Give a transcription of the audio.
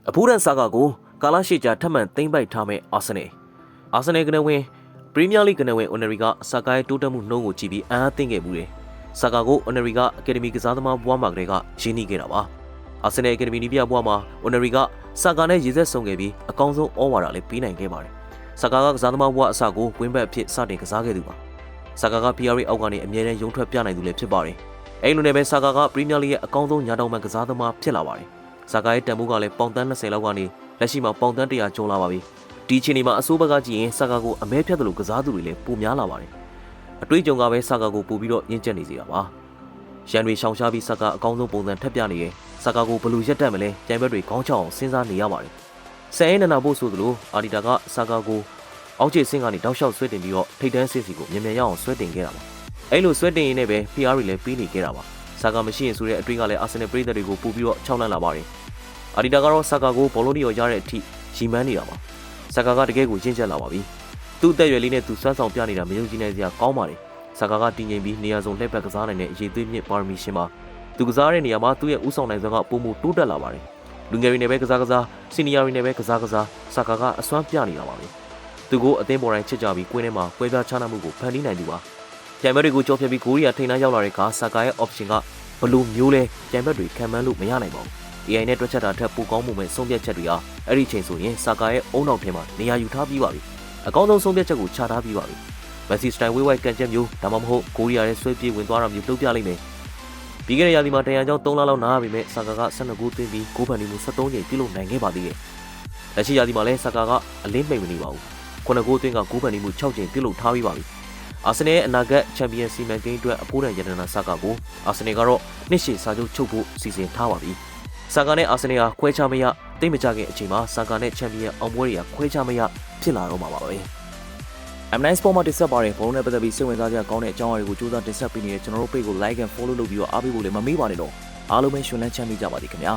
အဖိုးတန်ဆာကာကိုကာလာရှိကြာထပ်မံသိမ်းပိုက်ထားမဲ့အာဆင်နယ်ကနေဝင်ပရီးမီးယားလိကနေဝင်အွန်နရီကဆာကာရဲ့တိုးတက်မှုနှုန်းကိုကြည့်ပြီးအံ့အားသင့်ခဲ့မှုတယ်ဆာကာကိုအွန်နရီကအကယ်ဒမီကစားသမားဘွားမှာကလေးကရင်းနှီးခဲ့တာပါအာဆင်နယ်အကယ်ဒမီနီးပြဘွားမှာအွန်နရီကဆာကာနဲ့ရေစက်ဆုံခဲ့ပြီးအကောင်းဆုံးဩဝါဒလေးပေးနိုင်ခဲ့ပါတယ်ဆာကာကကစားသမားဘွားအစကိုဝင်းဘက်အဖြစ်စတင်ကစားခဲ့သူပါဆာကာက PR အောက်ကနေအမြဲတမ်းရုံထွက်ပြနိုင်သူလည်းဖြစ်ပါတယ်အဲ့လိုနဲ့ပဲဆာကာကပရီးမီးယားလိရဲ့အကောင်းဆုံးညာတောင်ပံကစားသမားဖြစ်လာပါတယ်ဆာကာရဲ့တန်ဖိုးကလည်းပေါင်တန်း20လောက်ကနေလက်ရှိမှာပေါင်တန်း100ကျော်လာပါပြီဒီအချိန်ဒီမှာအဆိုးဘက်ကကြည့်ရင်ဆာကာကိုအမဲဖြတ်တယ်လို့ကစားသူတွေလည်းပိုများလာပါတယ်အတွေ့အကြုံကပဲဆာကာကိုပို့ပြီးတော့ရင့်ကျက်နေစေတာပါရန်တွေရှောင်ရှားပြီးဆာကာအကောင်းဆုံးပုံစံထပ်ပြနေရင်ဆာကာကိုဘယ်လိုရက်တက်မလဲကြိုင်ဘက်တွေခေါင်းချောက်အောင်စဉ်းစားနေရပါတယ်ဆန်ရဲနနာဖို့ဆိုသလိုအာဒီတာကဆာကာကိုအောက်ခြေဆင်းကနေတောက်လျှောက်ဆွဲတင်ပြီးတော့ထိပ်တန်းစစ်စီကိုမြန်မြန်ရအောင်ဆွဲတင်ခဲ့တာပါအဲ့လိုဆွဲတင်ရင်းနဲ့ပဲ PR တွေလည်းပြီးနေခဲ့တာပါဆာကာမရှိရင်ဆိုတဲ့အတွေ့ကလည်းအာဆင်နယ်ပရိသတ်တွေကိုပို့ပြီးတော့ခြောက်လန့်လာပါတယ်အာဒီတာကတော့ဆာကာကိုဘောလုံးတွေရောရတဲ့အထိရီမန်းနေတာပါဆာကာကတကယ်ကိုရင့်ကျက်လာပါပြီသူ့အသက်အရွယ်လေးနဲ့သူစွမ်းဆောင်ပြနေတာမယုံကြည်နိုင်စရာကောင်းပါတယ်ဆာကာကတည်ငြိမ်ပြီးနေရာစုံလှည့်ပတ်ကစားနိုင်တဲ့အရေးသွေးမြင့်ပါရမီရှင်ပါသူကစားတဲ့နေရာမှာသူ့ရဲ့ဥဆောင်နိုင်စွမ်းကပုံမှုတိုးတက်လာပါတယ်လူငယ်တွေနဲ့ပဲကစားစီနီယာတွေနဲ့ပဲကစားဆာကာကအစွမ်းပြနေတာပါပဲသူကိုအသင်းပေါ်တိုင်းချစ်ကြပြီးကွင်းထဲမှာပွဲပြားချနာမှုကိုဖန်တီးနိုင်သူပါပြိုင်ဘက်တွေကိုကြော်ဖြတ်ပြီးကိုရီးယားထိန်းနှားရောက်လာတဲ့အခါဆာကာရဲ့ option ကဘလို့မျိုးလဲပြိုင်ဘက်တွေခံမှန်းလို့မရနိုင်ပါဘူး AI နဲ့တွက်ချက်တာထက်ပိုကောင်းမှုမဲ့ဆုံးဖြတ်ချက်တွေဟာအဲ့ဒီချိန်ဆိုရင်ဆာကာရဲ့အုံနောက်ထဲမှာနေရာယူထားပြီးပါပြီအကောင်းဆုံးဆုံးဖြတ်ချက်ကိုချထားပြီးပါပြီမက်ဆီစတိုင်ဝေးဝိုက်ကန်ချက်မျိုးဒါမှမဟုတ်ကိုရီးယားရဲ့ဆွဲပြေးဝင်သွားတာမျိုးလုပ်ပြလိမ့်မယ်ပြီးခဲ့တဲ့ရာသီမှာတန်ရန်ကျောင်း3လလောက်နားရပြီမဲ့ဆာကာက12ဂိုးသွင်းပြီးဂိုးဖန်တီးမှု73ချိန်ပြုလုပ်နိုင်ခဲ့ပါသေးတယ်လက်ရှိရာသီမှာလည်းဆာကာကအလင်းမိတ်မနေပါဘူး9ဂိုးသွင်းကဂိုးဖန်တီးမှု6ချိန်ပြုလုပ်ထားပြီးပါပြီအာဆင်နယ်ရဲ့အနာဂတ်ချန်ပီယံစီမံကိန်းအတွက်အဖိုးတန်ရတနာဆာကာကိုအာဆင်နယ်ကတော့နှစ်ရှည်စာချုပ်ချုပ်ဖို့စီစဉ်ထားပါပြီဆာကာနဲ့အာဆင်နယ်ဟာခွဲခြားမရတိတ်မကြခင်အချိန်မှာဆာကာနဲ့ချန်ပီယံအောင်ပွဲတွေကခွဲခြားမရဖြစ်လာတော့မှာပါပဲ M9 Sport မှာတင်ဆက်ပါတယ်ဘုံနဲ့ပတ်သက်ပြီးစိတ်ဝင်စားစရာကောင်းတဲ့အကြောင်းအရာတွေကိုစူးစမ်းတင်ဆက်ပေးနေတဲ့ကျွန်တော်တို့ page ကို like and follow လုပ်ပြီးတော့အားပေးဖို့လည်းမမေ့ပါနဲ့တော့အားလုံးပဲရှင်လန်းချမ်းမြေ့ကြပါသည်ခင်ဗျာ